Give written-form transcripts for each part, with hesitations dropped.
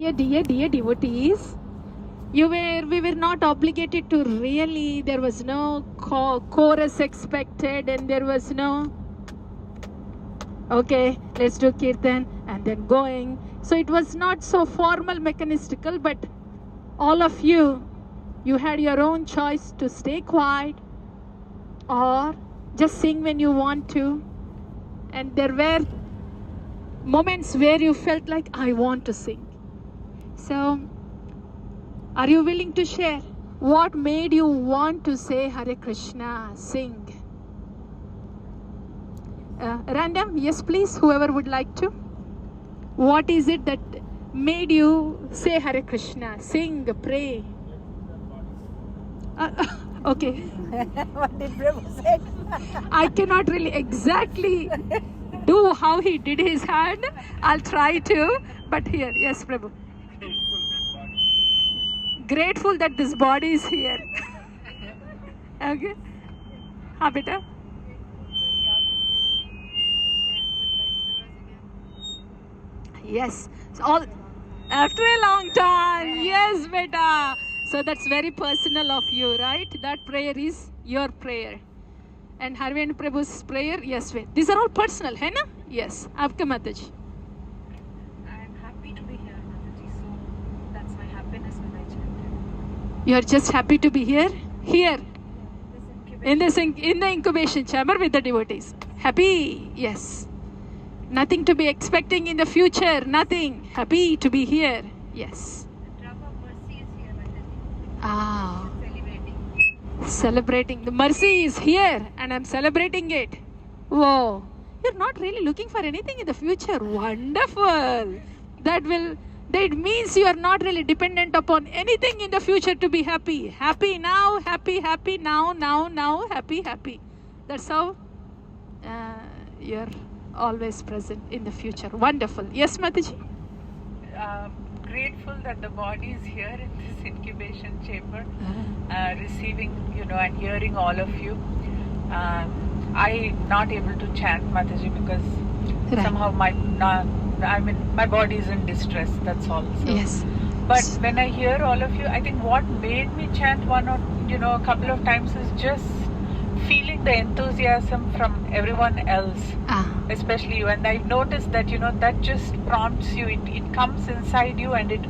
Dear devotees, we were not obligated to really, there was no chorus expected, and there was no, okay, let's do kirtan and then going. So it was not so formal, mechanistical, but all of you had your own choice to stay quiet or just sing when you want to. And there were moments where you felt like, I want to sing. So, are you willing to share what made you want to say Hare Krishna, sing? Random, yes please, whoever would like to. What is it that made you say Hare Krishna, sing, pray? Okay. What did Prabhu say? I cannot really exactly do how he did his hand. I'll try to, but here, yes Prabhu. Grateful that this body is here. Okay. हाँ बेटा. Yes. So all after a long time. Yes, beta. So that's very personal of you, right? That prayer is your prayer. And Harvind Prabhu's prayer, yes, wait. These are all personal, है ना? Yes. आपके माताजी. I am happy to be here, Mataji. So that's my happiness when I chant. You are just happy to be here? Here. In the incubation chamber with the devotees. Happy? Yes. Nothing to be expecting in the future. Nothing. Happy to be here. Yes. The drop of mercy is here, Mataji. Ah. Celebrating. Celebrating. The mercy is here and I'm celebrating it. Whoa. You're not really looking for anything in the future. Wonderful. That means you are not really dependent upon anything in the future to be happy. Happy now, happy now, happy. That's how you're always present in the future. Wonderful. Yes, Mataji? Grateful that the body is here in this incubation chamber, receiving, and hearing all of you. I not able to chant, Mataji, because somehow my body is in distress. That's all. So. Yes. But when I hear all of you, I think what made me chant one or a couple of times is just feeling the enthusiasm from everyone else, especially you. And I've noticed that that just prompts you. It comes inside you and it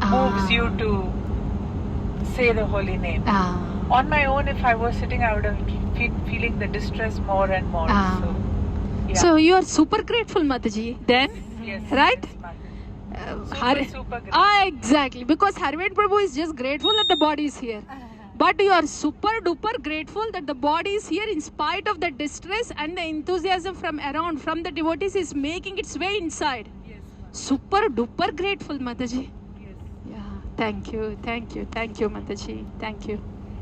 moves you to say the holy name. On my own, if I was sitting, I would have feeling the distress more and more. So, yeah. So you are super grateful, Mataji. Then, yes, right? Yes, super grateful. Exactly. Because Harvind Prabhu is just grateful that the body is here. But you are super duper grateful that the body is here in spite of the distress and the enthusiasm from around, from the devotees, is making its way inside. Yes, super duper grateful, Mataji. yes. Yeah. Thank you, Mataji. Thank you.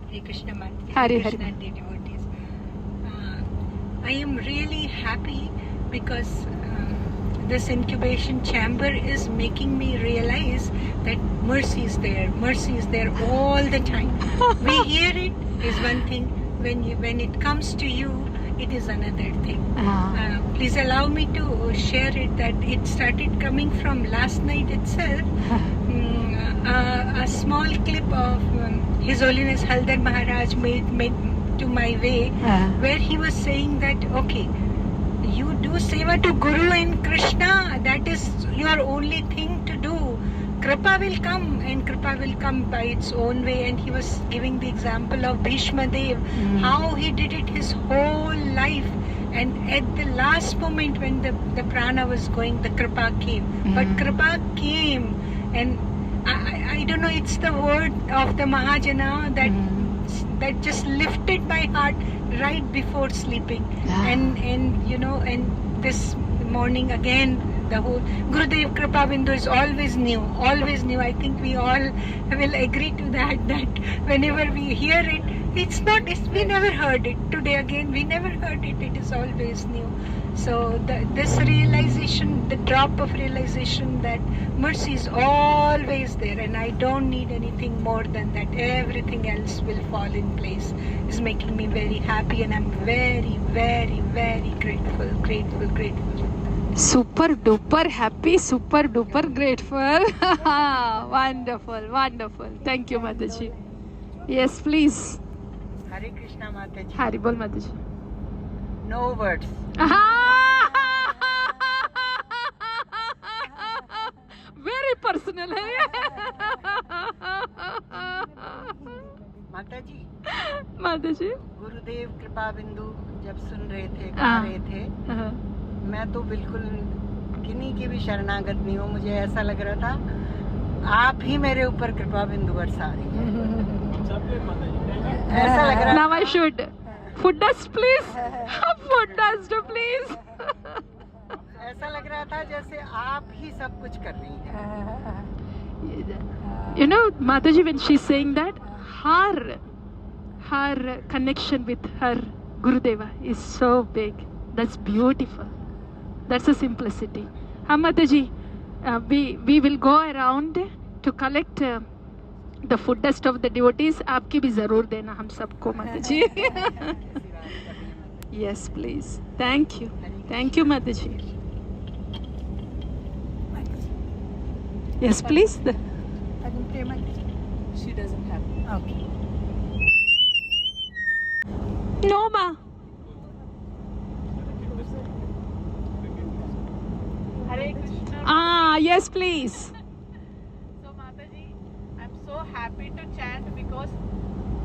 Hare Krishna, Mataji. Hare Hare Krishna, dear devotees. I am really happy because this incubation chamber is making me realize that mercy is there all the time. We hear it is one thing, when it comes to you, it is another thing. Please allow me to share it that it started coming from last night itself. A small clip of His Holiness Haldar Maharaj made to my way, where he was saying that, okay, you do seva to Guru and Krishna, that is your only thing to do. Kripa will come, and Kripa will come by its own way. And he was giving the example of Bhishma Dev, how he did it his whole life. And at the last moment when the prana was going, the Kripa came. But Kripa came, and I don't know, it's the word of the Mahajana that just lifted my heart right before sleeping. And this morning again, the whole Gurudev Kripa Bindu is always new. I think we all will agree to that whenever we hear it, we never heard it. Today again, we never heard it. It is always new. So this realization, the drop of realization that mercy is always there, and I don't need anything more than that. Everything else will fall in place, is making me very happy, and I'm very, very, very grateful. Super duper happy, super duper grateful. Wonderful, wonderful. Thank you, Mataji. Yes, please. Hare Krishna Mataji. Hari bol, Mataji. No words. Very personal. माताजी Mataji. गुरुदेव कृपा बिंदु जब सुन रहे थे गा रहे थे मैं तो बिल्कुल किन्हीं की भी शरणागत नहीं हूँ. मुझे ऐसा लग रहा था आप ही मेरे ऊपर कृपा बिंदु बरसा रही हैं. ऐसा लग रहा. Now I should. Food dust, please. Food dust, please. ऐसा लग रहा था जैसे आप ही सब कुछ कर रही हैं. You know, Mataji, when she's saying that, her connection with her Gurudeva is so big. That's beautiful. That's a simplicity. Mataji, we will go around to collect the food dust of the devotees. आपकी भी जरूर देना हम सबको, Mataji. Yes, please. Thank you. Thank you, Mataji. Yes, please. She doesn't have. Okay. No, ma. Hare Krishna. Yes, please. So Mataji, I'm so happy to chant because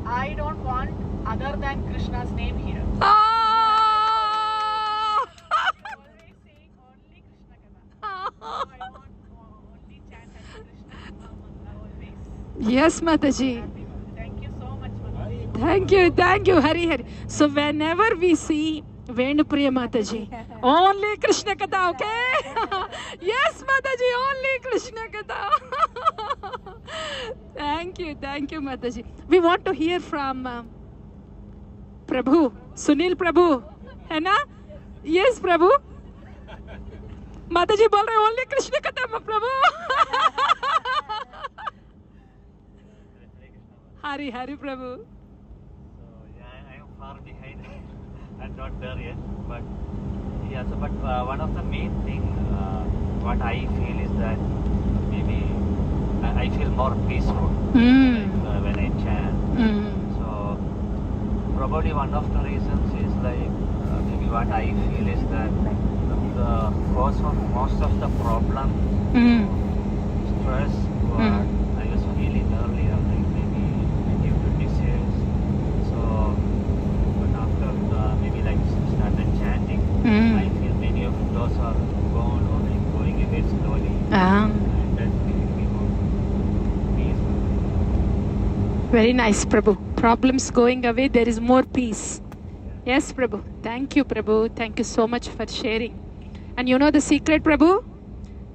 I don't want other than Krishna's name here. Always saying only Krishna Katha. So I want only chant Hare Krishna mantra always. Yes, Mataji. Thank you so much, Mataji. Thank you, Hari. So whenever we see Venupriya Mataji, only Krishna Katha, okay? Yes, Mataji, only Krishna Katha. Thank you, Mataji. We want to hear from Prabhu, Sunil Prabhu, है ना? Yes, Prabhu. Mataji बोल रहे only Krishna Katha, Prabhu. Hari Prabhu. So yeah, I am far behind. I'm not there yet, but yeah. So, but one of the main thing what I feel is that maybe I feel more peaceful like, when I chant. So probably one of the reasons is like maybe what I feel is that the cause of most of the problem, stress, what I was feeling earlier, like maybe due to disease. So, but after maybe like started chanting, I feel many of those are gone or like going away slowly. And that's making me more peaceful. Very nice, Prabhu. Problems going away, there is more peace. Yes, Prabhu. Thank you, Prabhu. Thank you so much for sharing. And you know the secret, Prabhu?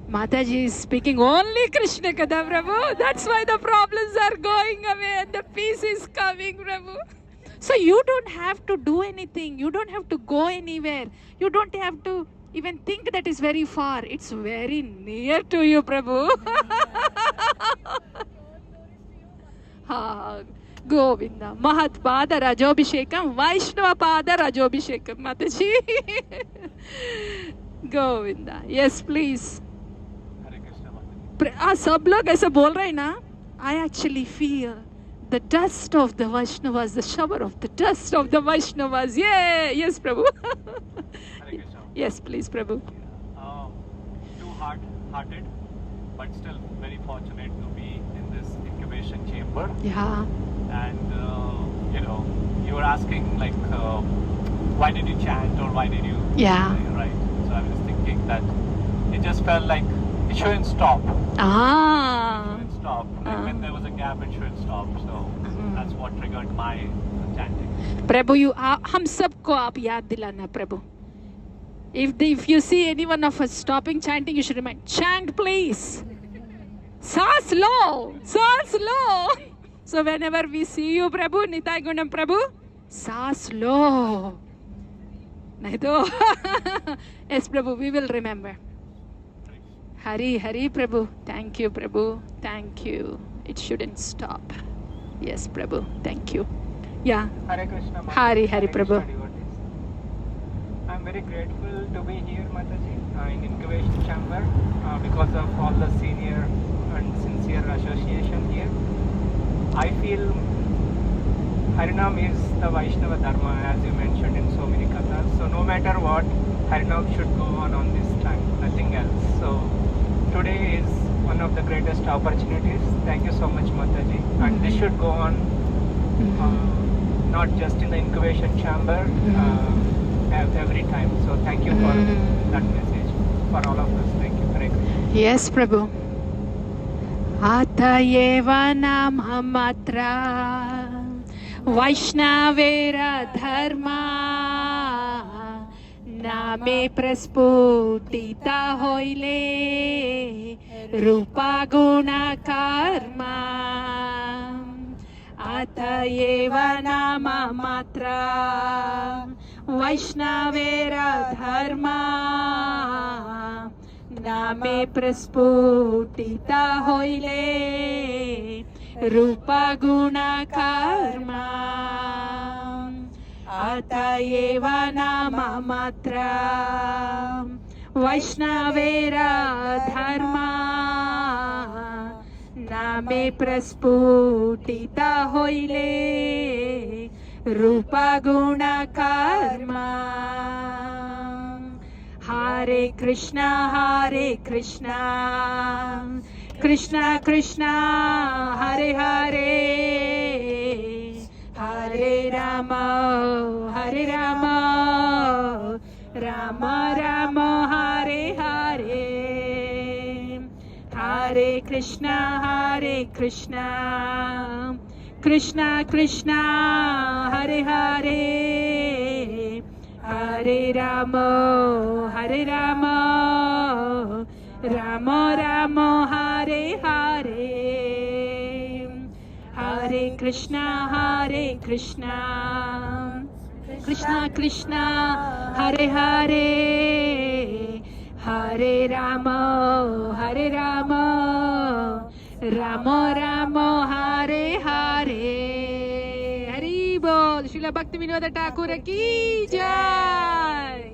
Mataji is speaking only Krishna Katha, Prabhu. That's why the problems are going away and the peace is coming, Prabhu. So you don't have to do anything. You don't have to go anywhere. You don't have to even think that is very far. It's very near to you, Prabhu. Govinda. Mahat Pada Rajobhishekam, Vaishnava Pada Rajobhishekam, Mataji. Govinda. Yes, please. Hare Krishna Mataji. सब लोग ऐसा बोल रहे हैं ना. I actually feel the dust of the Vaishnavas, the shower of the dust of the Vaishnavas. Yeah, yes, Prabhu. Hare Krishna. Yes, please, Prabhu. Too hard-hearted, but still very fortunate to be in this incubation chamber. Yeah. And you were asking like, why did you chant or why did you? Yeah. Right. So I was thinking that it just felt like it shouldn't stop. It shouldn't stop. Like when there was a gap, it shouldn't stop. So that's what triggered my chanting. Prabhu, हम सबको आप याद दिलाना, Prabhu. If you see any one of us stopping chanting, you should remind, chant, please. Saas lo. So whenever we see you, Prabhu, Nitai Gunam Prabhu, saas lo. Nahi to. Yes, Prabhu, we will remember. Hari Prabhu. Thank you, Prabhu. Thank you. It shouldn't stop. Yes, Prabhu. Thank you. Yeah. Hare Krishna. Hari Prabhu. I'm I'm very grateful to be here, Mataji, in Incubation Chamber because of all the senior and sincere association here. I feel Harinam is the Vaishnava Dharma, as you mentioned in so many kathas. So no matter what, Harinam should go on this time, nothing else. So today is one of the greatest opportunities. Thank you so much, Mataji. And this should go on not just in the Incubation Chamber, every time. So thank you for that message for all of us. Thank you. Hare Krishna. Yes, Prabhu. Atayeva namamatra Vaishnavera dharma Name prasputita hoile Rupa guna karma Atayeva namamatra Vaishnavera dharma Name prasputita hoile Rupa guna karma Atayeva namamatra Vaishnavera dharma Name prasputita hoile Rupa guna karma Hare Krishna, Krishna Krishna, Hare Hare, Hare Rama, Rama Rama, Hare Hare, Hare Krishna, Krishna Krishna, Hare Hare, Hare Rama, Rama Rama, Hare Hare, Hare Krishna, Krishna Krishna, Hare Hare, Hare Rama, Rama Rama, Hare Hare. Hari Bol. Srila Bhaktivinoda Thakur ki jai.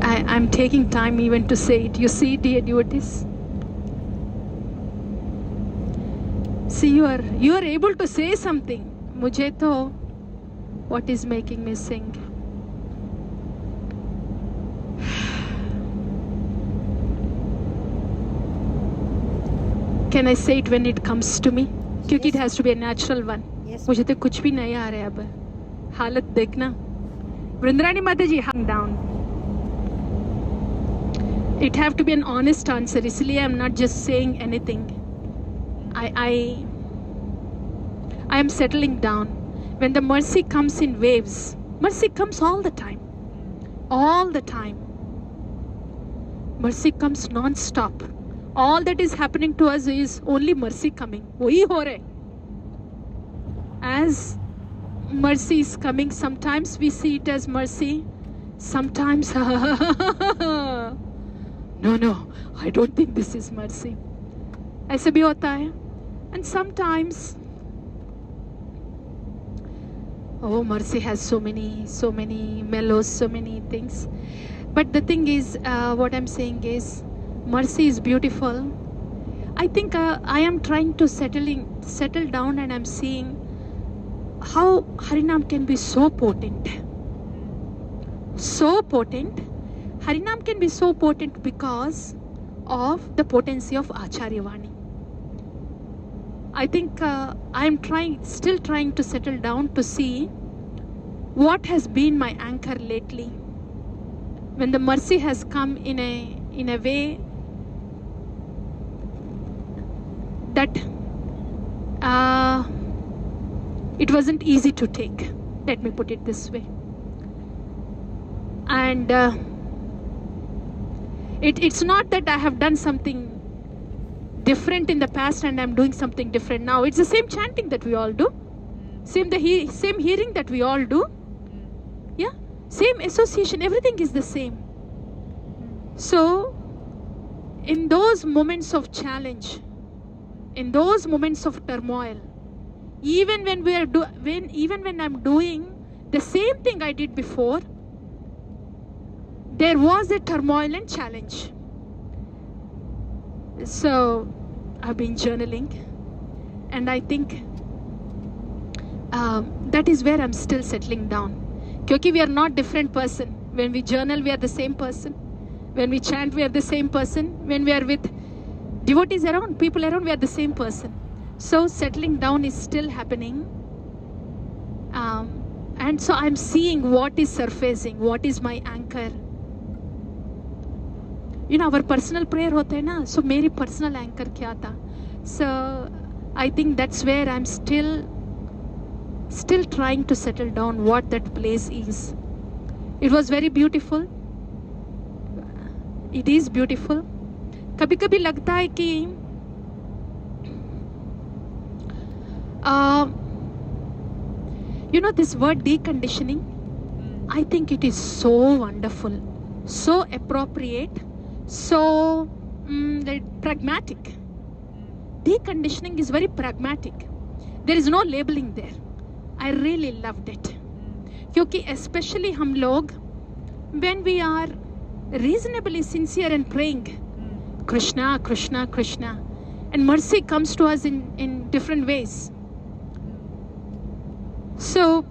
I'm taking time even to say it. You see, dear devotees. See, you are able to say something. Mujhe to, what is making me sing? Can I say it when it comes to me? Because it has to be a natural one. Yes. मुझे तो कुछ भी नहीं आ रहा है अब. हालत देखना. Vrindrani Mataji, hang down. It have to be an honest answer. इसलिए I'm not just saying anything. I am settling down. When the mercy comes in waves, mercy comes all the time. All the time. Mercy comes non-stop. All that is happening to us is only mercy coming. वही हो रहे. As mercy is coming, sometimes we see it as mercy. Sometimes, no, I don't think this is mercy. ऐसे भी होता है. And sometimes, oh, mercy has so many mellows, so many things. But the thing is, what I'm saying is, mercy is beautiful. I think I am trying to settle down, and I'm seeing how Harinam can be so potent. So potent. Harinam can be so potent because of the potency of Acharya Vani. I think I am still trying to settle down to see what has been my anchor lately. When the mercy has come in a way that it wasn't easy to take. Let me put it this way. And it's not that I have done something different in the past and I'm doing something different now. It's the same chanting that we all do. Same hearing that we all do. Yeah? Same association. Everything is the same. So, in those moments of challenge, in those moments of turmoil, even when I'm doing the same thing I did before, there was a turmoil and challenge. So I've been journaling, and I think that is where I'm still settling down. Because we are not different person. When we journal, we are the same person. When we chant, we are the same person. When we are with devotees around, people around, we are the same person. So settling down is still happening. And so I'm seeing what is surfacing, what is my anchor. You know, our personal prayer होता है ना, so मेरी personal anchor क्या था? So I think that's where I'm still trying to settle down what that place is. It was very beautiful. It is beautiful. कभी-कभी लगता है कि you know, this word deconditioning, I think it is so wonderful, so appropriate, so pragmatic. Deconditioning is very pragmatic. There is no labeling there. I really loved it. क्योंकि especially हम लोग, when we are reasonably sincere and praying, Krishna, Krishna, Krishna, and mercy comes to us in different ways. So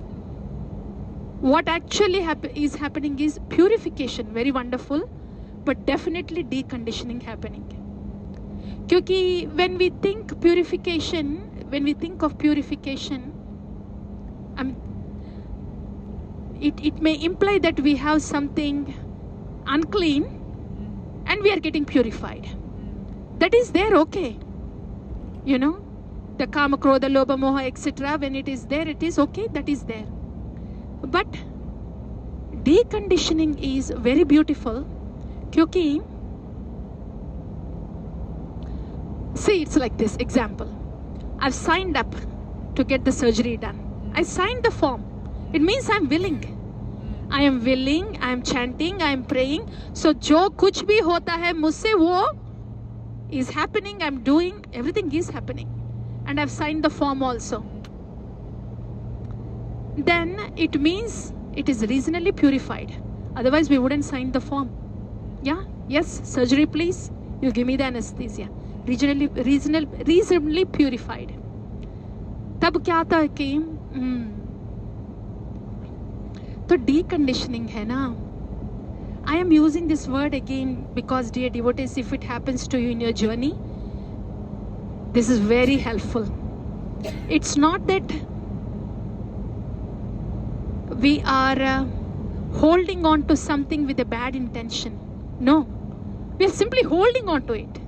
what actually is happening is purification, very wonderful, but definitely deconditioning happening. Because when we think of purification, it may imply that we have something unclean and we are getting purified. That is there, okay. You know, the kama, krodha, lobha, moha, etc. When it is there, it is okay, that is there. But deconditioning is very beautiful. Because, see, it's like this example. I've signed up to get the surgery done. I signed the form. It means I'm willing. I am willing, I am chanting, I am praying. So जो कुछ भी होता है मुझसे वो is happening, I'm doing, everything is happening. And I've signed the form also. Then it means it is reasonably purified. Otherwise we wouldn't sign the form. Yeah, yes, surgery please. You give me the anesthesia. Reasonably purified. तब क्या आता है कि तो deconditioning है ना. I am using this word again because, dear devotees, if it happens to you in your journey, this is very helpful. It's not that we are holding on to something with a bad intention. No, we are simply holding on to it.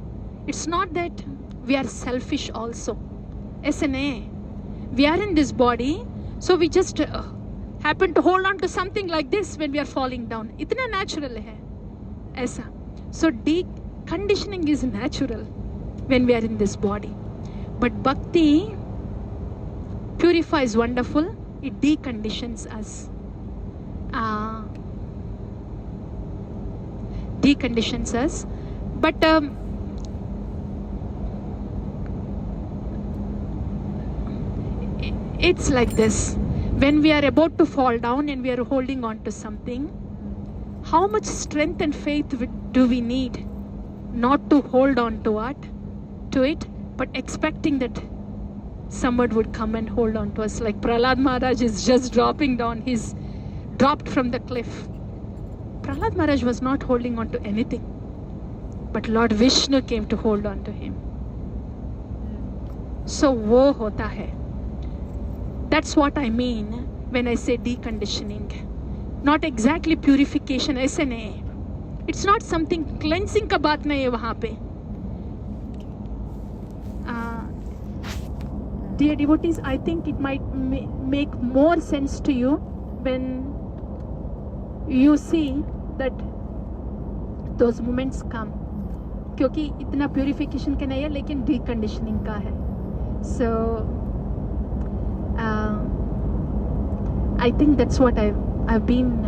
It's not that we are selfish also. SNA, we are in this body, so we just happen to hold on to something like this when we are falling down. Itna natural hai aisa. So deconditioning is natural when we are in this body. But bhakti purifies wonderful. It deconditions us. Deconditions us. But it's like this. When we are about to fall down and we are holding on to something, how much strength and faith do we need not to hold on to it, but expecting that someone would come and hold on to us. Like Prahlad Maharaj is just dropping down. He's dropped from the cliff. Prahlad Maharaj was not holding on to anything, but Lord Vishnu came to hold on to him. So wo hota hai. That's what I mean when I say deconditioning. Not exactly purification, ऐसे नहीं. It's not something cleansing का बात नहीं है वहाँ पे. Dear devotees, I think it might make more sense to you when you see that those moments come. क्योंकि इतना purification का नहीं है, लेकिन deconditioning का है. So I think that's what I've been.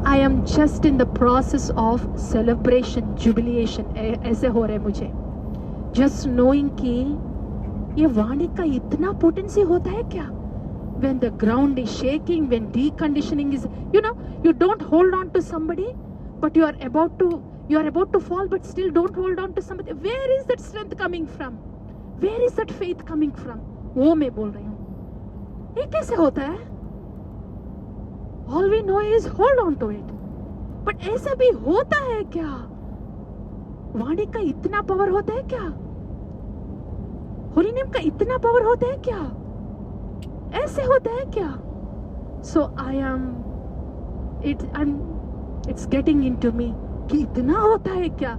I am just in the process of celebration, jubilation. ऐसे हो रहा है मुझे. just knowing कि ये वाणी का इतना पोटेंसी होता है क्या? When the ground is shaking, when deconditioning is, you don't hold on to somebody, but you are about to fall, but still don't hold on to somebody. Where is that strength coming from? Where is that faith coming from? वो मैं बोल रही हूँ. ये कैसे होता है? All we know is hold on to it. But ऐसा भी होता है क्या? वाणी का इतना पावर होता है क्या? होली नेम का इतना पावर होता है क्या? ऐसे होता है क्या? So it's getting into me कि इतना होता है क्या?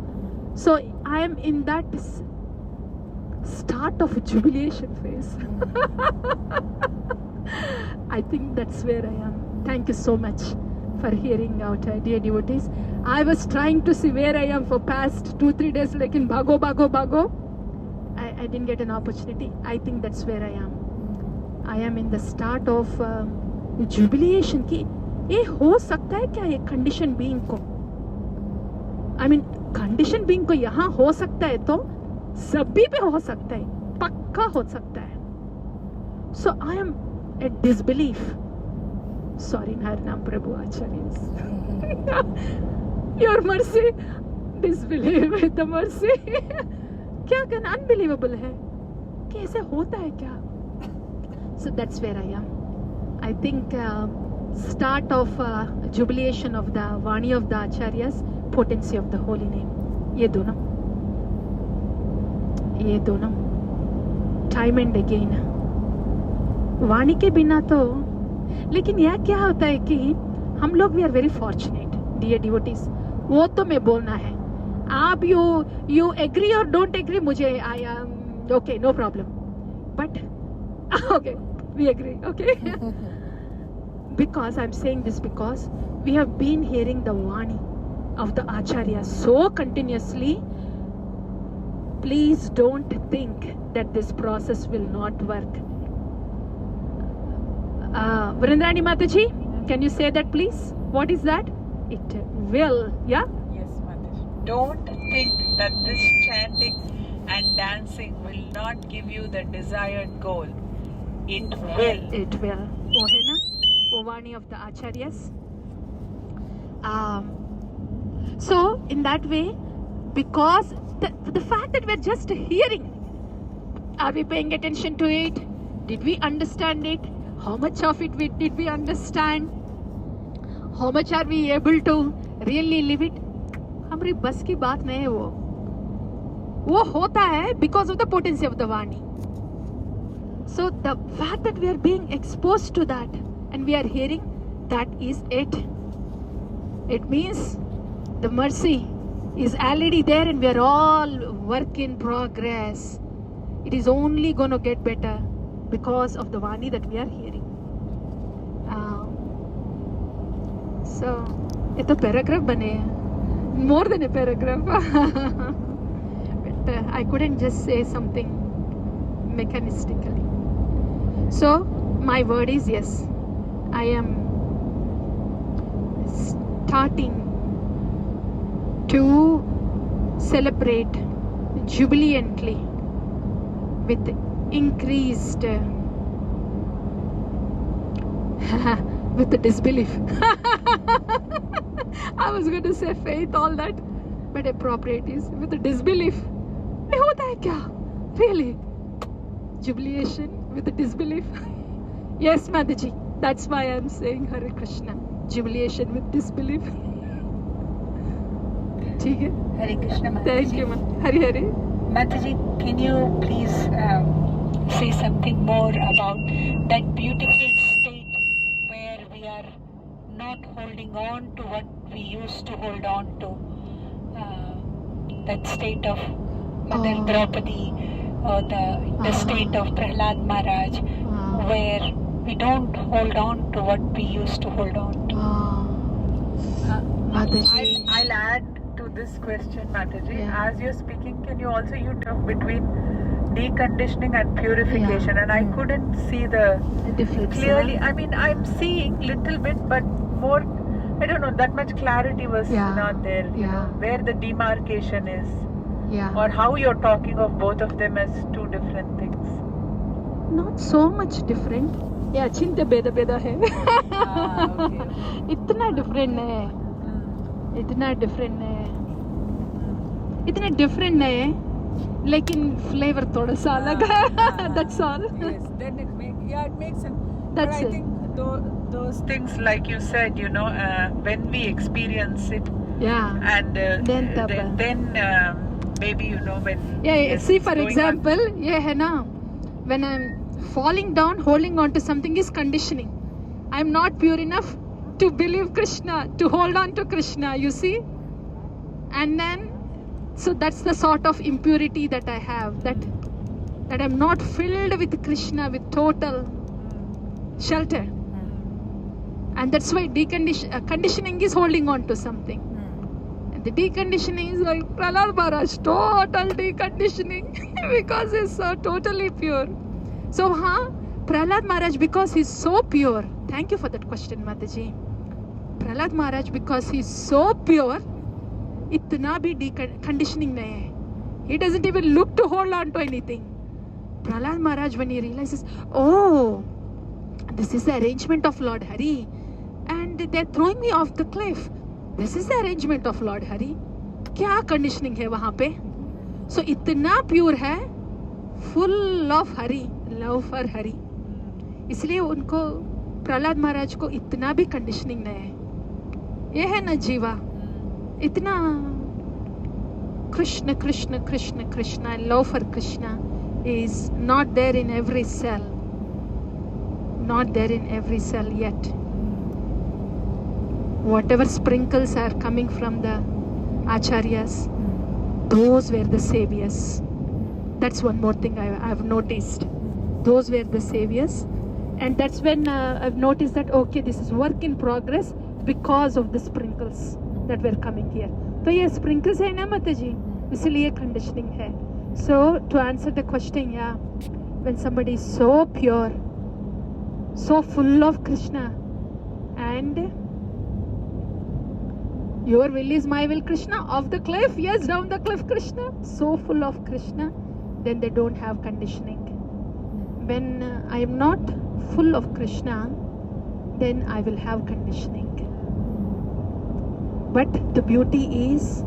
So I am in that start of jubilation phase. I think that's where I am. Thank you so much for hearing out, dear devotees. I was trying to see where I am for past 2-3 days, like in bhago. I didn't get an opportunity. I think that's where I am. I am in the start of jubilation. कि ये हो सकता है क्या? ये condition being को, I mean condition being को यहाँ हो सकता है तो सभी पे हो सकता है, पक्का हो सकता है. So I am at disbelief. Sorry, Harinam Prabhu Acharyas. Your mercy, disbelief with the mercy. क्या कहना, unbelievable है. कैसे होता है क्या? So that's where I am. I think start of jubilation of the Vani of the Acharyas, potency of the holy name. ये दोनों time and again. वाणी के बिना तो, लेकिन यह क्या होता है कि हम लोग we are very fortunate, dear devotees. वो तो मैं बोलना है. आप you agree or don't agree, मुझे I am okay, no problem. But okay, we agree, okay? Because I'm saying this because we have been hearing the Vani of the Acharya so continuously. Please don't think that this process will not work. Vrindrani Mataji, can you say that please? What is that? It will, yeah? Yes, Mataji. Don't think that this chanting and dancing will not give you the desired goal. It will. It will. वो है ना, वो वाणी of the Acharyas. So in that way, because the fact that we're just hearing, are we paying attention to it? Did we understand it? How much of it did we understand? How much are we able to really live it? हमारी बस की बात नहीं है वो होता है because of the potency of the Vani. So the fact that we are being exposed to that and we are hearing, that is it. It means the mercy is already there and we are all work in progress. It is only going to get better because of the Vani that we are hearing. So, ये तो paragraph बने हैं, more than a paragraph. But I couldn't just say something mechanistically. So, my word is yes. I am starting to celebrate jubilantly with increased with the disbelief. I was going to say faith, all that, but appropriate is with the disbelief. ये होता है क्या? Really? Jubilation with the disbelief? Yes, Mataji. That's why I'm saying Hare Krishna. Jubilation with disbelief. ठीक है? Hare Krishna, Mataji. Thank you, Hare Hare. Mataji, can you please say something more about that beautiful state where we are not holding on to what we used to hold on to? That state of Mother Draupadi, or the state of Prahlad Maharaj, where we don't hold on to what we used to hold on to. I'll add to this question, Mataji. Yeah. As you're speaking, can you also talk between deconditioning and purification? Yeah. And I couldn't see the difference clearly. I mean, I'm seeing little bit, but more, I don't know, that much clarity was not there. You know, where the demarcation is. Yeah. or how you're talking of both of them as two different things? Not so much different. Yeah, Chinte बेदा बेदा है. Okay. इतना different है. इतना different है. इतना different है. लेकिन flavor थोड़ा सा अलग है. That's all. Yes, then it makes sense. That's but I it. think those things, like you said, when we experience it, Yeah. and then maybe when Yeah. See, it's for going example, ये है ना, when I'm falling down, holding on to something is conditioning. I'm not pure enough to believe Krishna, to hold on to Krishna, you see? And then, so that's the sort of impurity that I have, that I'm not filled with Krishna, with total shelter. And that's why conditioning is holding on to something. And the deconditioning is like Prahlad Maharaj, total deconditioning because he's so totally pure. So, Prahlad Maharaj, because he's so pure. Thank you for that question, Mataji. Prahlad Maharaj, because he's so pure, itna bhi deconditioning nahi hai. He doesn't even look to hold on to anything. Prahlad Maharaj, when he realizes, oh, this is the arrangement of Lord Hari, and they're throwing me off the cliff. This is the arrangement of Lord Hari. क्या conditioning है वहाँ पे? So इतना pure है, full of Hari, love for Hari. इसलिए उनको प्रहलाद महाराज को इतना भी conditioning नहीं है. ये है ना जीवा, इतना Krishna, Krishna, Krishna, Krishna, and love for Krishna is not there in every cell. Not there in every cell yet. Whatever sprinkles are coming from the acharyas, those were the saviors. That's one more thing I've noticed. Those were the saviors. And that's when I've noticed that, okay, this is work in progress because of the sprinkles that were coming here. So ये sprinkles है ना माता जी, इसलिए conditioning है. So to answer the question, yeah, when somebody is so pure, so full of Krishna, and your will is my will, Krishna, off the cliff, yes, down the cliff, Krishna, so full of Krishna, then they don't have conditioning. When I am not full of Krishna, then I will have conditioning. But the beauty is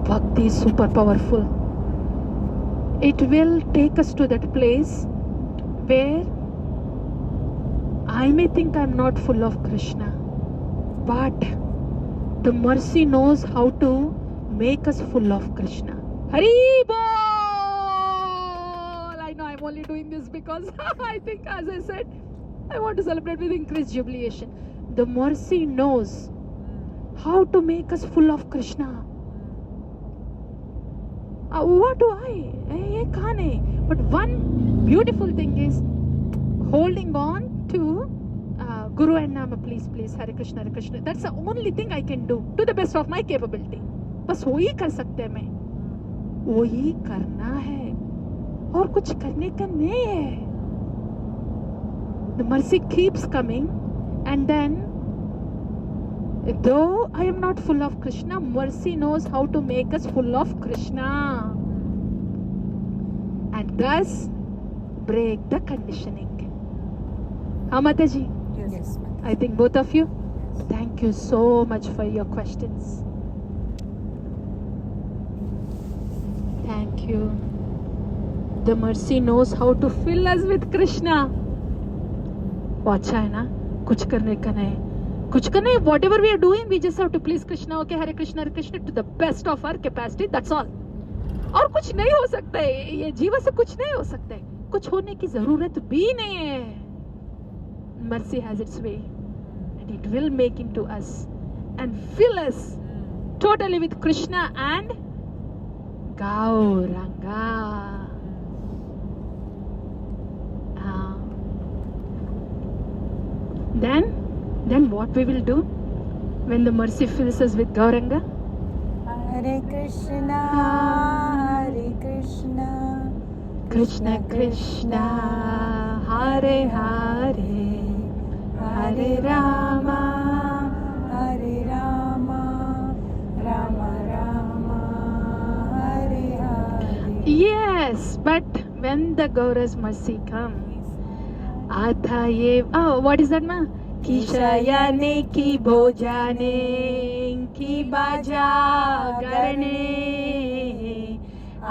Bhakti is super powerful. It will take us to that place where I may think I'm not full of Krishna, but the mercy knows how to make us full of Krishna. Hari Bol! I know I'm only doing this because I think, as I said, I want to celebrate with increased jubilation. The mercy knows how to make us full of Krishna. What do I? But one beautiful thing is holding on to Guru and Nama, please, Hare Krishna, Hare Krishna. That's the only thing I can do to the best of my capability. बस वही कर सकते हैं मैं, वही करना है, और कुछ करने का नहीं है. The mercy keeps coming, and then though I am not full of Krishna, mercy knows how to make us full of Krishna, and thus break the conditioning. Mataji? Yes. I think both of you. Thank you so much for your questions. Thank you. The mercy knows how to fill us with Krishna. वो अच्छा है ना, कुछ करने का नहीं, कुछ करने, whatever we are doing, we just have to please Krishna. Okay, Hare Krishna, Hare Krishna, to the best of our capacity. That's all. और कुछ नहीं हो सकता है, ये जीवन से कुछ नहीं हो सकता है, कुछ होने की जरूरत भी नहीं है. Mercy has its way, and it will make into us and fill us totally with Krishna and Gauranga. Then what we will do when the mercy fills us with Gauranga? Hare Krishna, Hare Krishna, Krishna Krishna, Hare Hare, Hare Rama, Hare Rama, when the Gaura's mercy comes. आता ये what is that ma? कि शयने की भोजाने की बाजा गरने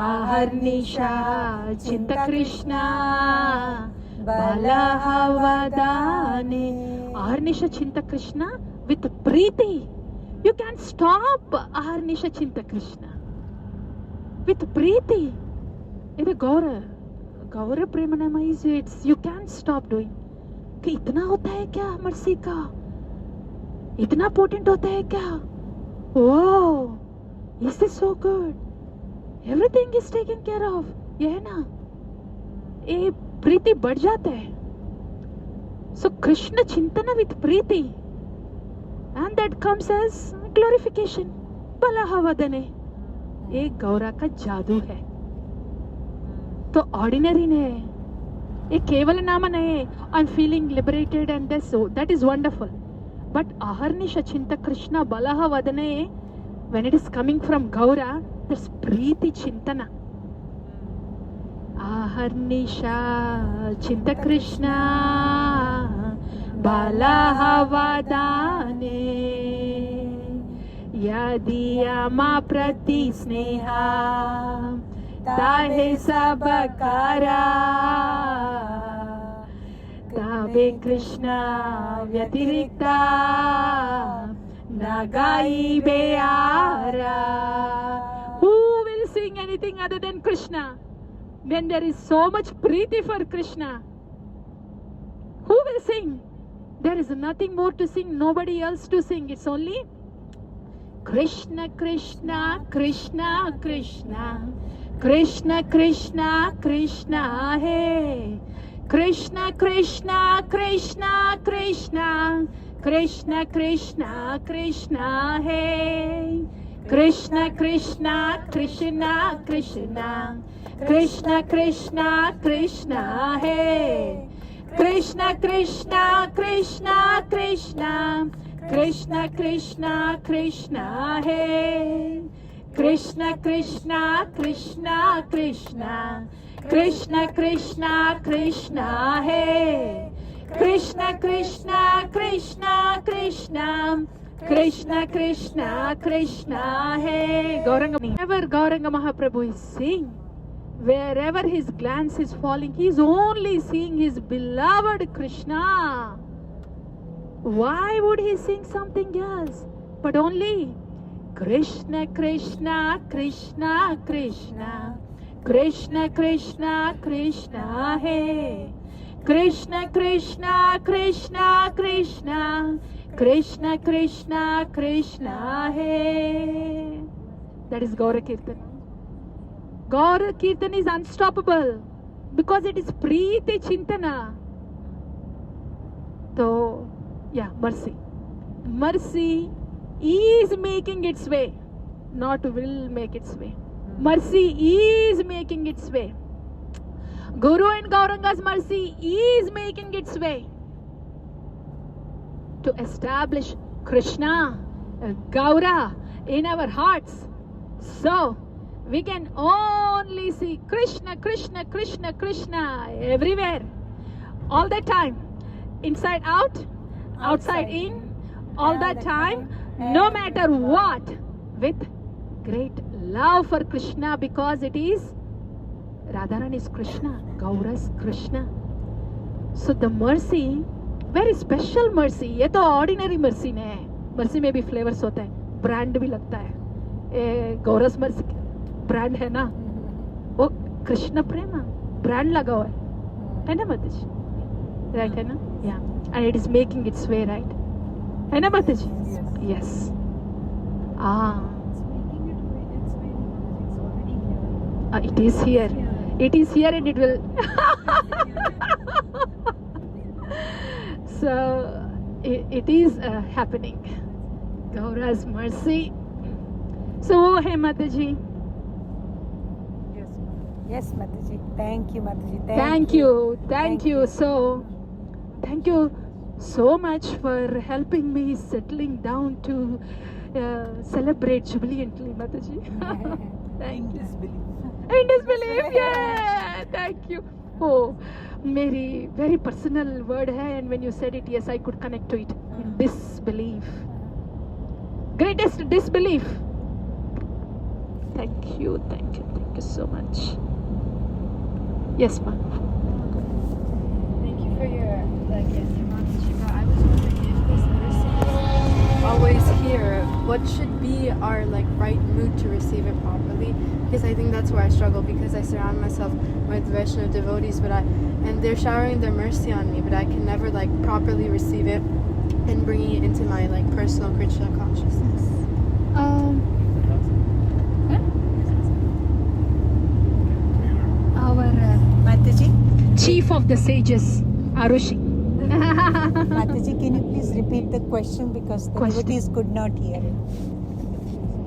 आहर्निशा चिंत Krishna बलहवदाने. आहर्निशा चिंत Krishna with preeti. You can't stop ahर्निशा चिंत Krishna with preeti. इधर गौर प्रेमनामा is it's you can't stop doing. कि इतना होता है क्या मर्सी का, इतना पोटेंट होता है क्या? Wow, is this so good? Everything is taken care of. ये है ना, ये प्रीति बढ़ जाता है. So Krishna Chintana with Preeti, and that comes as glorification. बलहवदने. ये गौरा का जादू है. तो ऑर्डिनरी ने, ये केवल नाम नहीं. I am feeling liberated and that is wonderful. But आहर्निश चिंत कृष्ण बलह वदने, when it is coming from Gaura, that's प्रीति चिंतना. आहर्निश चिंत कृष्ण बलह वदने यदिया मा प्रति स्नेहा ताहे सब कारा ताबे कृष्णा व्यतिरिक्ता नगाई बेआरा. Who will sing anything other than Krishna when there is so much preeti for Krishna? Who will sing? There is nothing more to sing, nobody else to sing. It's only Krishna Krishna Krishna Krishna Krishna Krishna Krishna Hey Krishna Krishna Krishna Krishna Krishna Krishna Krishna Hey Krishna Krishna Krishna Krishna Krishna Krishna Krishna Hey Krishna Krishna Krishna Krishna Krishna Krishna Krishna Hey Krishna Krishna Krishna Krishna Krishna Krishna Krishna Hey Krishna Krishna Krishna Krishna Krishna Krishna Krishna Hey. Gauranga, whenever Gauranga Mahaprabhu is singing, wherever his glance is falling, he is only seeing his beloved Krishna. Why would he sing something else but only Krishna Krishna Krishna Krishna Krishna Krishna Krishna Hey Krishna Krishna Krishna Krishna Krishna Krishna Krishna Hey. That is Gaura Kirtan. Gaura Kirtan is unstoppable because it is Preeti Chintana. So, yeah, mercy. Mercy is making its way, not will make its way. Mercy is making its way. Guru and Gauranga's mercy is making its way to establish Krishna, Gaura in our hearts. So, we can only see Krishna, Krishna, Krishna, Krishna everywhere, all the time, inside out, outside in, all the time, no matter what, with great love for Krishna, because it is Radharani is Krishna, Gaura is Krishna. So the mercy, very special mercy. ये तो ordinary mercy नहीं है. Mercy में भी flavors होता है, brand भी लगता है. गौरस mercy brand है ना, वो कृष्ण प्रेमा brand लगा हुआ है ना माताजी? Right है ना? Yeah. And it is making its way, right? है ना माताजी? Yes. It is here. It is here and it will. So it is happening. Gaura's mercy. So, hey Mataji. Yes, Mataji. Thank you, Mataji. Thank you. Thank you. So, thank you so much for helping me settling down to celebrate jubilantly, Mataji. Thank you. In disbelief, yeah. Thank you. Oh, मेरी very personal word है, and when you said it, yes, I could connect to it. In disbelief, greatest disbelief. Thank you so much. Yes, ma'am. Thank you for your answer, Mataji. But I was wondering if this mercy always here, what should be our right mood to receive it properly? Because I think that's where I struggle, because I surround myself with Vaishnava devotees, and they're showering their mercy on me, but I can never properly receive it and bringing it into my personal Krishna consciousness. Our Mataji, Chief of the sages, Arushi. Mataji, can you please repeat the question because the devotees could not hear it?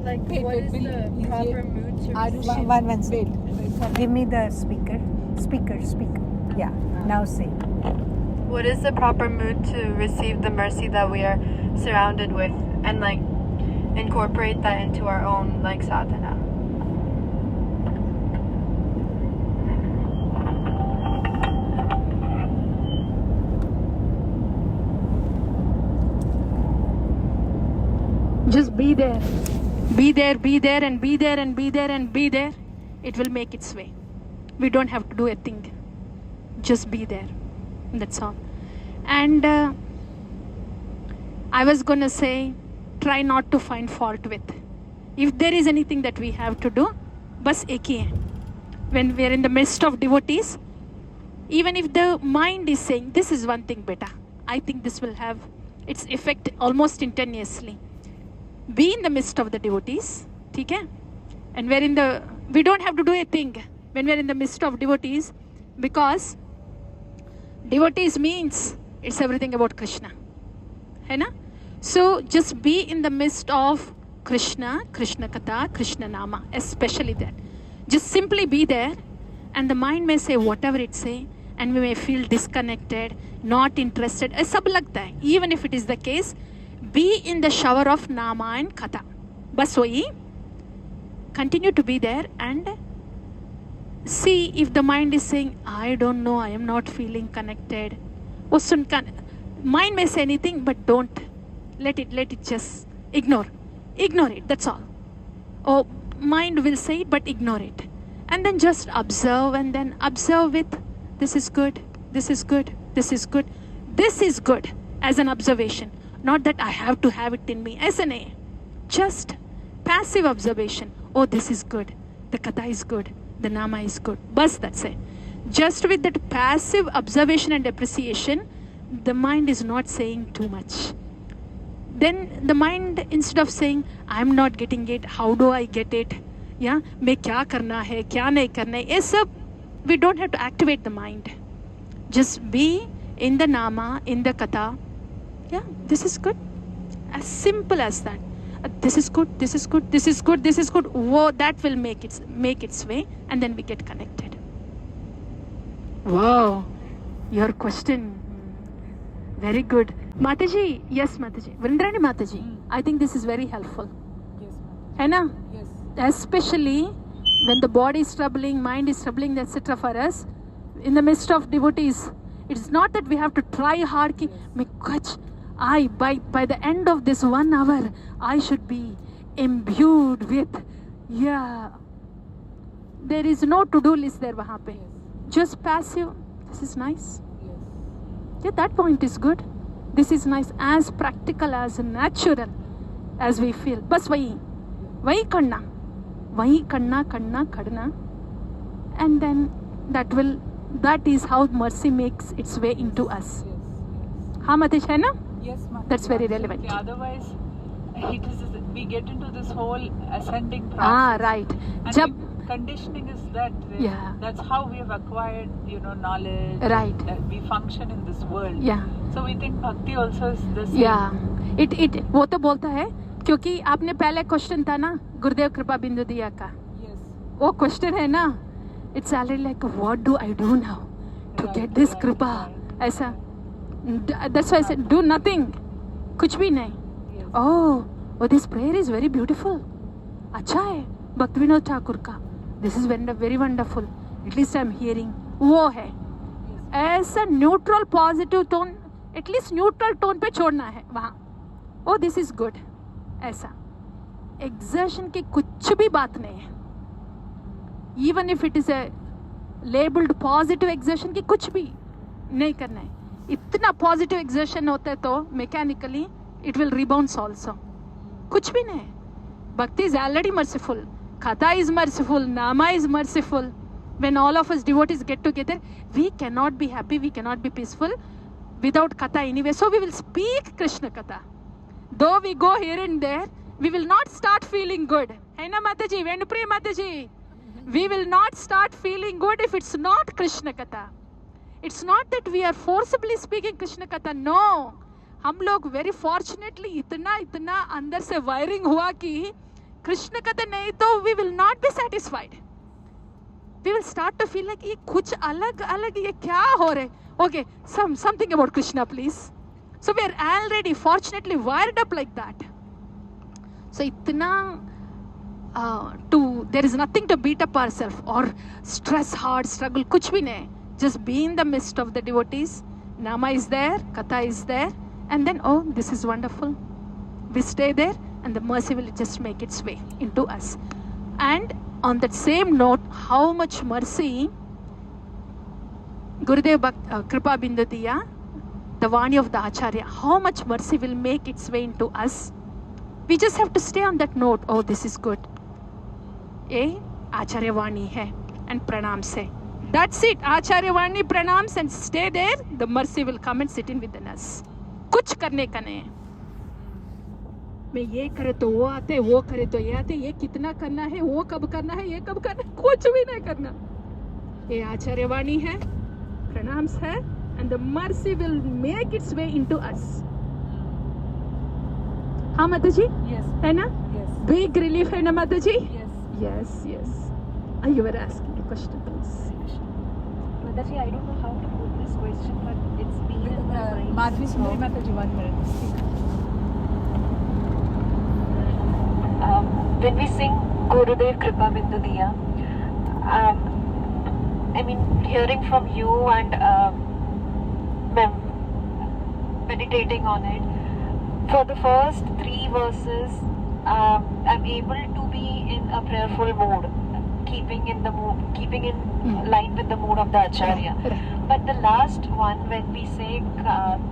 What is the proper mood to receive? One second. Give me the speaker. Speaker. Yeah. Now say. What is the proper mood to receive the mercy that we are surrounded with, and incorporate that into our own sadhana? Just be there. Be there, be there, and be there, and be there, and be there. It will make its way. We don't have to do a thing. Just be there. That's all. And I was going to say, try not to find fault with. If there is anything that we have to do, bas ek hi hai. When we are in the midst of devotees, even if the mind is saying, this is one thing, beta, I think this will have its effect almost instantaneously. Be in the midst of the devotees, okay? And we don't have to do a thing when we're in the midst of devotees, because devotees means it's everything about Krishna. Hai na? So just be in the midst of Krishna, Krishna Katha, Krishna Nama, especially that. Just simply be there, and the mind may say whatever it say, and we may feel disconnected, not interested. Sab lagta hai. Even if it is the case, be in the shower of Nama and Katha. Bas wahi. Continue to be there and see if the mind is saying, I don't know, I am not feeling connected. Mind may say anything, but don't. Let it just ignore. Ignore it, that's all. Oh, mind will say it, but ignore it. And then just observe, and then observe with, this is good, this is good, this is good. This is good as an observation. Not that I have to have it in me. SNA. Just passive observation. Oh, this is good. The Katha is good. The Nama is good. Bas, that's it. Just with that passive observation and appreciation, the mind is not saying too much. Then the mind, instead of saying, I'm not getting it, how do I get it? Yeah, मैं क्या करना है, क्या नहीं करना है, ये सब, we don't have to activate the mind. Just be in the Nama, in the Katha. Yeah, this is good. As simple as that. This is good, this is good, this is good, this is good. Whoa, that will make its way, and then we get connected. Wow, your question. Very good. Mataji, yes, Mataji. Vrindrani Mataji, I think this is very helpful. Yes, Hai na? Yes. Especially when the body is troubling, mind is troubling, etc. for us, in the midst of devotees, it's not that we have to try hard. By the end of this 1 hour, I should be imbued with, there is no to-do list there wahan pe. Just passive, this is nice. Yeah, that point is good. This is nice, as practical, as natural as we feel. Bas wahi karna, kadna. And then that is how mercy makes its way into us. Ha, Matish, hai na? Yes, Mataji. That's very relevant. Otherwise, we get into this whole ascending process. Right. And conditioning is that. Yeah. That's how we have acquired, knowledge. Right. That we function in this world. Yeah. So we think bhakti also is the same. Yeah. वो तो बोलता है, क्योंकि आपने पहले question था ना, गुरुदेव कृपा बिंदु दिया का. Yes. वो क्वेश्चन है ना, it's already like, what do I do now to get this kripa? ऐसा. That's why I said, do nothing. कुछ भी नहीं. Oh, this prayer is very beautiful. अच्छा है, भक्ति विनोद ठाकुर का. This is very wonderful, at least I am hearing, वो है ऐसा neutral positive tone, at least neutral tone पे छोड़ना है वहाँ. ओ दिस इज गुड. ऐसा एग्जर्शन की कुछ भी बात नहीं है, even if it is a labelled positive exertion की कुछ भी नहीं करना है. इतना पॉजिटिव एग्जर्शन होता है तो mechanically it will rebounce also. कुछ भी नहीं. भक्ति इज ऑलरेडी मर्सीफुल, कथा इज मर्सीफुल, नामा is merciful. When all of us devotees get together, we cannot be happy, we cannot be peaceful without katha anyway. So we will speak Krishna katha. Though we go here and there, we will not start feeling good. Hai na Mataji, Vendupriya Mataji? We will not start feeling good if it's not Krishna katha. It's not that we are forcibly speaking Krishna katha. No. हम लोग very fortunately इतना अंदर से wiring हुआ कि कृष्ण कथा नहीं तो we will not be satisfied. We will start to feel like ये कुछ अलग ये क्या हो रहा है. Okay, something about Krishna, please. So we are already fortunately wired up like that. So इतना there is nothing to beat up ourselves or stress hard, struggle, कुछ भी नहीं. Just be in the midst of the devotees. Nama is there, Katha is there, and then oh, this is wonderful. We stay there, and the mercy will just make its way into us. And on that same note, how much mercy Gurudev Kripa Bindu Diya, the Vani of the Acharya, how much mercy will make its way into us. We just have to stay on that note. Oh, this is good. Acharya Vani hai and pranams hai. That's it. Acharya Vani, pranams, and stay there. The mercy will come and sit in within us. कुछ करने का नहीं. मैं ये करे तो वो आते, वो करे तो ये आते, ये कितना करना है, वो कब करना है, ये कब करना है, कुछ भी नहीं करना. ये आचार्य वाणी है, प्रणाम्स है, and the mercy will make its way into us. हाँ माता जी? Yes. है ना? Yes. Big relief है ना माता जी? Yes. Yes. You were asking a question, please. Mataji, I don't know how to put this question, but it's been in my mind. Madhvi Sundari Mataji, 1 minute. When we sing Gurudev Kripa Bindu Diya, I mean, hearing from you and meditating on it, for the first 3 verses, I'm able to be in a prayerful mood, keeping in line with the mood of the Acharya. But the last one, when we say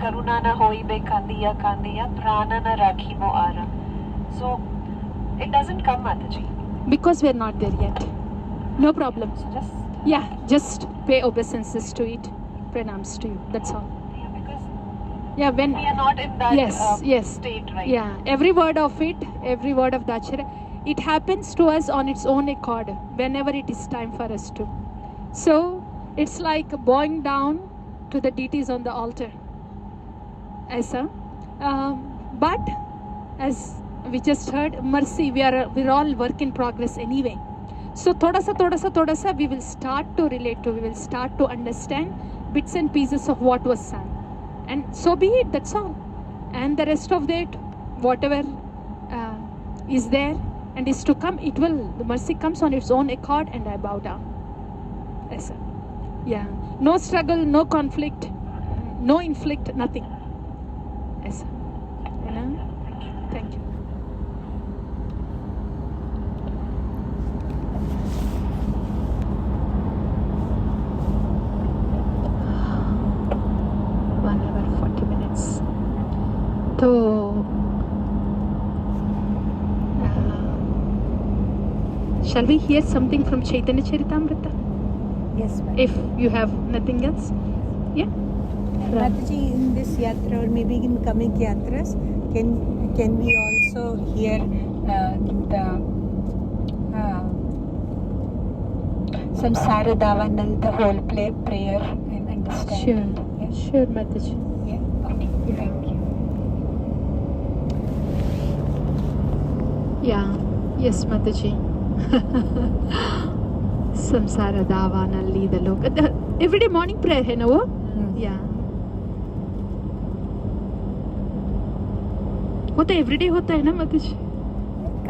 Karuna na hoi be kandiya kandiya, prana na rakhi mo ara. So it doesn't come, Mataji. Because we are not there yet. No problem. So just pay obeisances to it. Pranams to you. That's all. Because when we are not in that yes. state, right? Yeah, every word of it, every word of the Acharya, it happens to us on its own accord whenever it is time for us to. So it's like bowing down to the deities on the altar. Aisa. But as we just heard, mercy, we're all work in progress anyway. So thoda sa we will start to relate to, we will start to understand bits and pieces of what was sung. And so be it, that's all. And the rest of that, whatever is there and is to come, the mercy comes on its own accord, and I bow down. Yes, sir. Yeah. No struggle, no conflict, no inflict, nothing. Yes, sir. Thank you. So, shall we hear something from Chaitanya Charitamrita? Yes, ma'am. If you have nothing else? Yeah? Mataji, in this yatra or maybe in coming yatras, can we also hear the Samsara Davanal, the whole prayer and understand? Sure, Mataji. Yeah, okay. Thank you. Yeah, yes, Mataji. Samsara Davanalli, the lok. Everyday morning prayer hai na wo? Yeah. वो तो everyday होता है ना माताजी?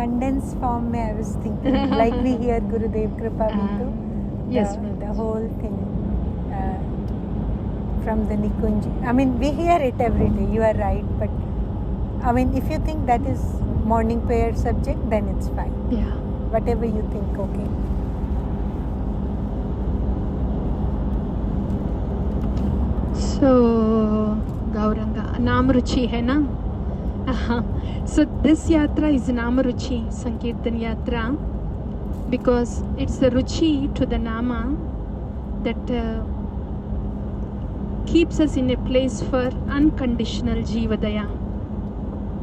condensed form I was thinking. Like we hear Gurudev Kripa Bindu. Yes, The whole thing from the Nikunj. I mean, we hear it every day. You are right, but I mean, if you think that is morning prayer subject, then it's fine. Yeah. Whatever you think, okay. So, Gauranga, Namruchi hai na? So this yatra is Namaruchi, Sankirtan Yatra, because it's the Ruchi to the Nama that keeps us in a place for unconditional Jivadaya,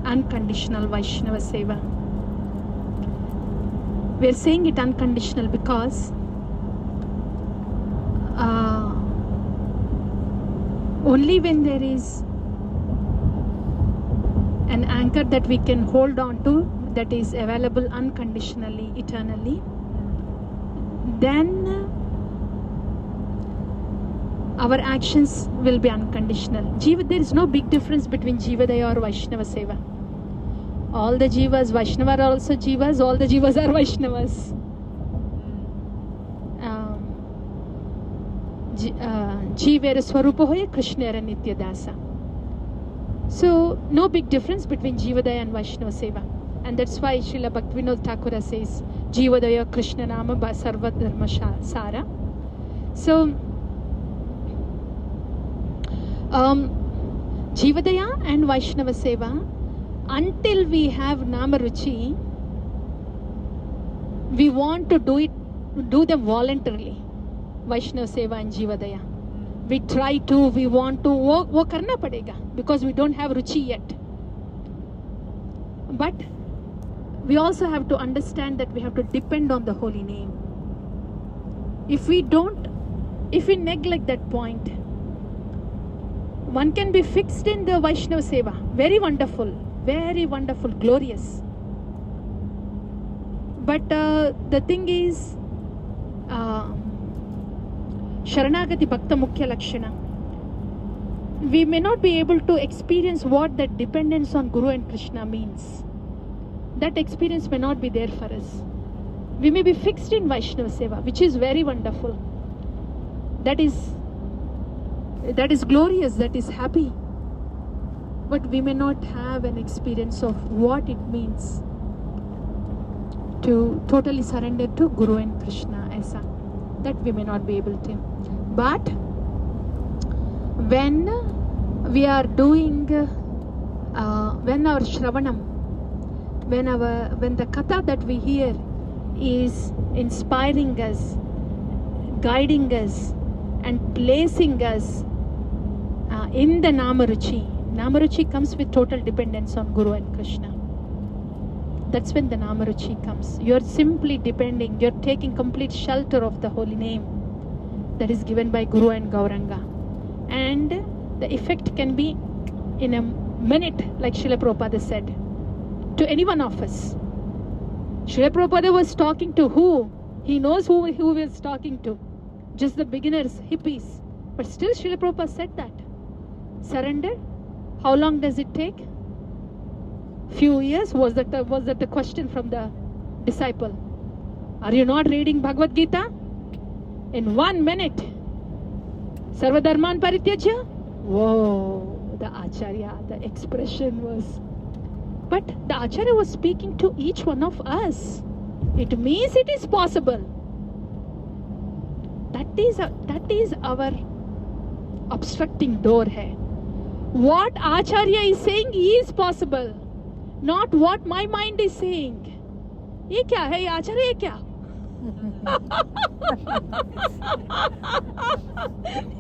unconditional Vaishnava Seva. We're saying it unconditional because only when there is an anchor that we can hold on to, that is available unconditionally, eternally, then our actions will be unconditional. There is no big difference between Jivadaya or Vaishnava Seva. All the Jivas, Vaishnava are also Jivas, all the Jivas are Vaishnavas. Jivera Swarupa hoye, Krishnera Nitya Dasa. So, no big difference between Jivadaya and Vaishnava Seva. And that's why Srila Bhaktivinoda Thakura says, Jivadaya Krishna Nama Sarva Dharma Sara. So, Jivadaya and Vaishnava Seva, until we have Namaruchi, we want to do them voluntarily. Vaishnava Seva and Jivadaya. We try to, we want to, wo karna padega, because we don't have Ruchi yet. But we also have to understand that we have to depend on the holy name. If we neglect that point, one can be fixed in the Vaishnava Seva. Very wonderful, glorious. But the thing is, Sharanagati Bhakta Mukhya Lakshana. We may not be able to experience what that dependence on Guru and Krishna means. That experience may not be there for us. We may be fixed in Vaishnava Seva, which is very wonderful. That is glorious, that is happy. But we may not have an experience of what it means to totally surrender to Guru and Krishna. Aisa. That we may not be able to. But when we are doing, when our Shravanam, when the Katha that we hear is inspiring us, guiding us, and placing us in the Namaruchi. Namaruchi comes with total dependence on Guru and Krishna. That's when the Namaruchi comes. You're simply depending, you're taking complete shelter of the holy name that is given by Guru and Gauranga. And the effect can be in a minute, like Srila Prabhupada said, to any one of us. Srila Prabhupada was talking to who? He knows who he was talking to. Just the beginners, hippies. But still Srila Prabhupada said that. Surrender? How long does it take? Few years? Was that the question from the disciple? Are you not reading Bhagavad Gita? In 1 minute. Sarva Dharman Parityajya? Whoa, the Acharya, the expression was. But the Acharya was speaking to each one of us. It means it is possible. That is our obstructing door hai. What Acharya is saying is possible, not what my mind is saying. ये क्या है? ये आचार्य है क्या?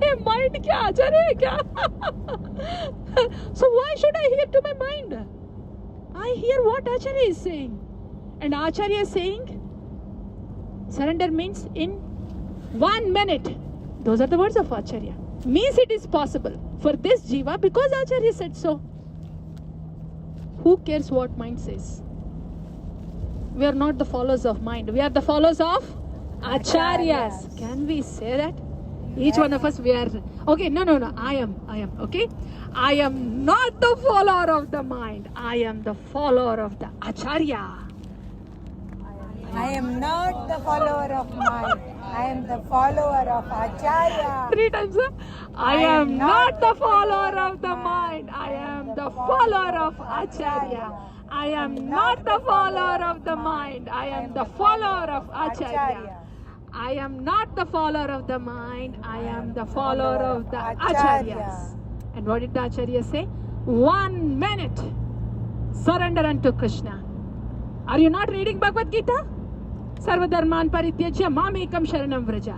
ये mind क्या आचार्य है क्या? So why should I hear to my mind? I hear what Acharya is saying, and Acharya is saying surrender means in 1 minute. Those are the words of Acharya. Means it is possible for this jiva because Acharya said so. Who cares what mind says? We are not the followers of mind. We are the followers of Acharyas. Can we say that? Each one of us, we are. Okay, no. I am. Okay? I am not the follower of the mind. I am the follower of the Acharya. I am not the follower of mind. I am the follower of Acharya. 3 times. I am not the follower of the mind. I am the follower of Acharya. I am not the follower of the mind. I am the follower of Acharya. I am not the follower of the mind. I am the follower of the Acharyas. And what did the Acharya say? 1 minute. Surrender unto Krishna. Are you not reading Bhagavad Gita? Sarvadharman parityajya mamekam sharanam vraja.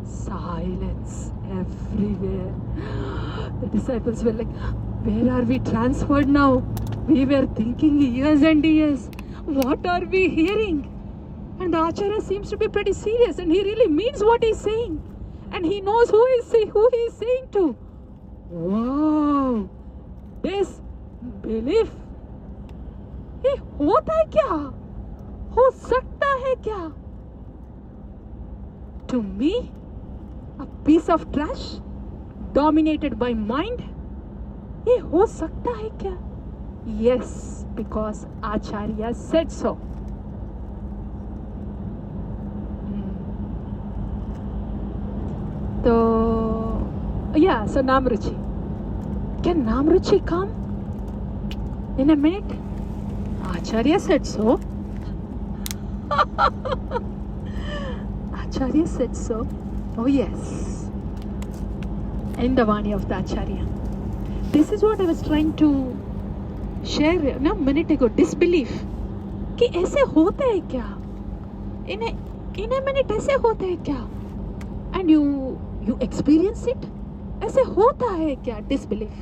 Silence everywhere. The disciples were like, where are we transferred now? We were thinking years and years. What are we hearing? And the Acharya seems to be pretty serious, and he really means what he's saying. And he knows who he is saying to. Wow! This belief. ये होता है क्या? हो सकता है क्या? To me, a piece of trash dominated by mind. ये हो सकता है क्या? Yes, because Acharya said so. So, yeah, so Namruchi. Can Namruchi come in a minute? Acharya said so. Acharya said so. Oh yes. In the Vani of the Acharya. This is what I was trying to share a minute ago. Disbelief. कि ऐसे होता है क्या? In a minute ऐसे होता है क्या? And you experience it? ऐसे होता है क्या? Disbelief.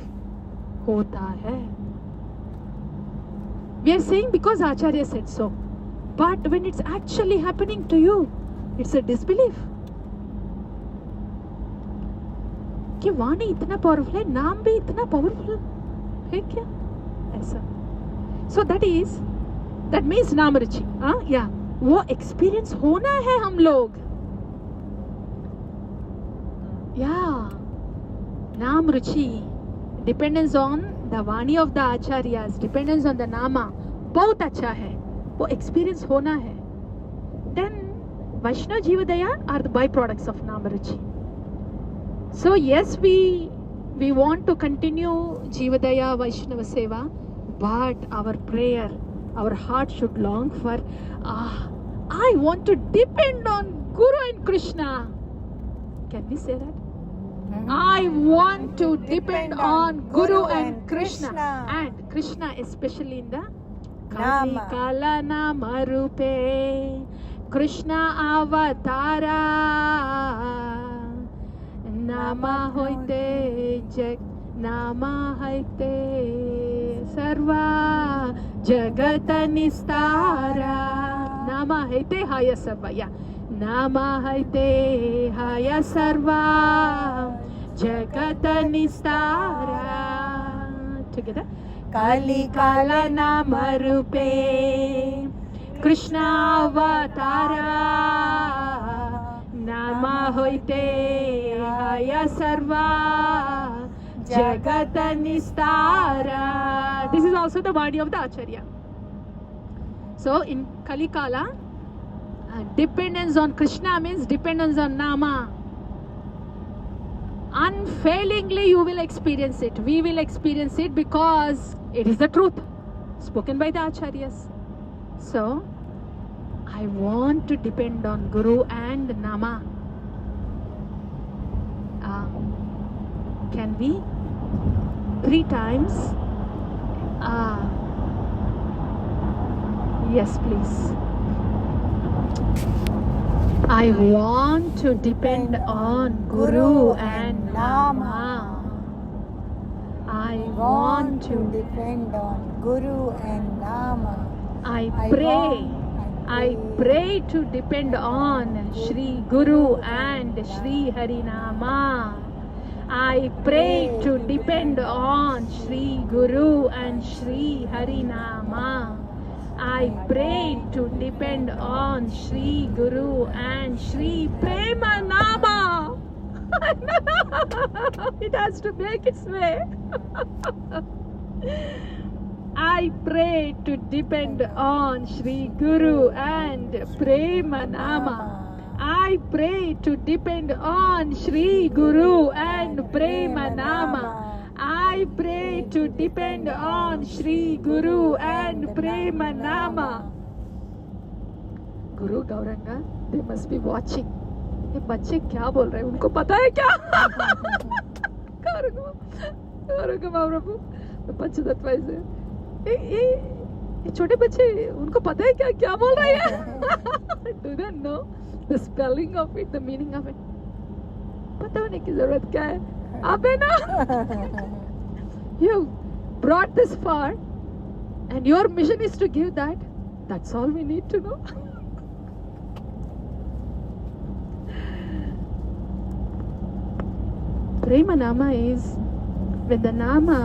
होता है. We are saying because Acharya said so. But when it's actually happening to you, it's a disbelief. कि वाणी इतना पावरफुल है, नाम भी इतना पावरफुल है क्या? ऐसा. So that means नामरुचि. Yeah. वो experience होना है हम लोग. Yeah. Namruchi. Dependence on the Vani of the Acharyas. Dependence on the Nama. बहुत अच्छा है. वो experience होना है. Then Vaishnava Jivadaya are the byproducts of Namruchi. So yes, we want to continue Jivadaya Vaishnava Seva, but our prayer, our heart should long for, I want to depend on Guru and Krishna. Can we say that? I want to depend on Guru and Krishna. And Krishna especially in the Kali Kala Nama Rupe Krishna Avatara Nama hoite jag Nama haite Sarva Jagata Nistara Nama haite Haya Sarva. Yeah. Nama haite Haya Sarva Jagata Nistara. Together. Kali Kala Nama Rupe Krishna Avatara Nama hoite Haya Sarva Jagata Nistara. This is also the body of the Acharya. So in Kali Kala, dependence on Krishna means dependence on Nama. Unfailingly you will experience it. We will experience it because it is the truth spoken by the Acharyas. So, I want to depend on Guru and Nama. Can we? 3 times? Yes, please. I want to depend on Guru and Nama. I want to depend on Guru and Nama. I pray to depend on Shri Guru and Shri Harinama. I pray to depend on Shri Guru and Shri Harinama. I pray to depend on Shri Guru and Shri Prema Nama. It has to make its way. I pray to depend on Shri Guru and Prema Nama. I pray to depend on Shri Guru and Prema Nama. I pray to depend on Shri Guru and Prema Nama. Guru Gauranga, they must be watching. ये बच्चे क्या बोल रहे हैं उनको पता है क्या? गौरंगा महाप्रभु, पंचतत्व से ये छोटे बच्चे उनको पता है क्या क्या बोल रहे हैं? Do they know the spelling of it, the meaning of it? पता होने की जरूरत क्या है? आप है ना? You brought this far, and your mission is to give that. That's all we need to know. Prema Nama is when the Nama